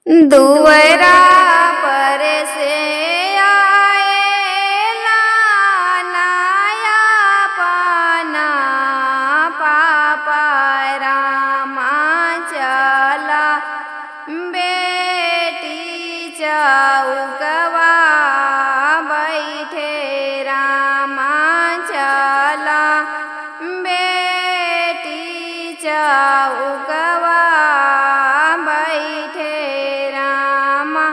दुअरा पर से आएला नाया पाना पापा रामा चला बेटी चौकवा बैठे रामा चला बेटी चौकवा बैठे रामा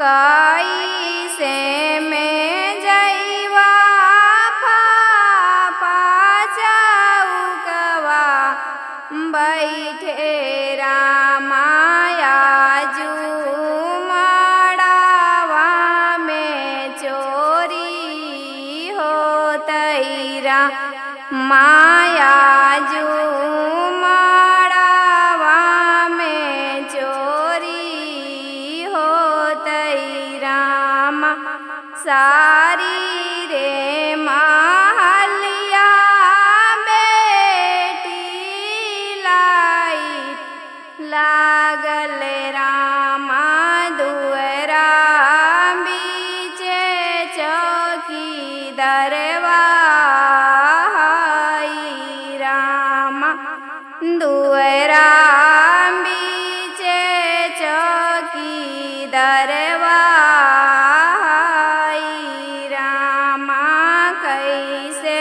कैसे में जैवा पापा चौकवा बैठे रामाया मड़ावा में चोरी होतैरा माया मड़ावा में चोरी होतैरा सारी रे महलिया बेटी लाई लागल रामा दुअरा बीचे चौकी दरवा रामा दुअरा बीचे चौकी दरवा रामा कैसे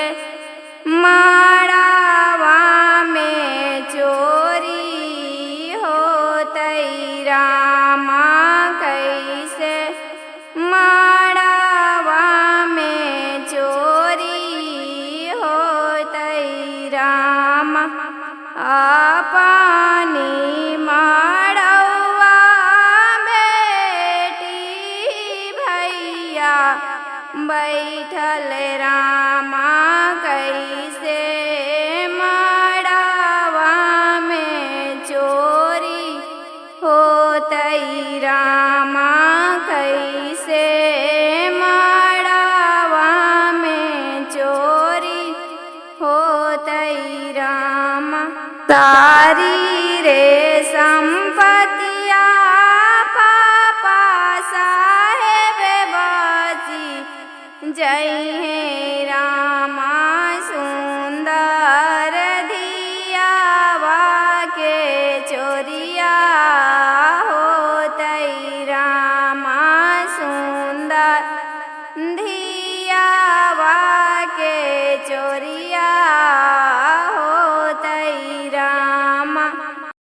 मड़ावा में चोरी होतै रामा कैसे मड़ावा में चोरी होतै रामा अपनी मड़ौआ बेटी भैया बैठल रामा कैसे मड़ावा में चोरी होतै रामा कैसे मड़ावा में चोरी होतै रामा सारी रे संपतिया पापा साहेब बची जय रामा सुंदर धियावा के चोरिया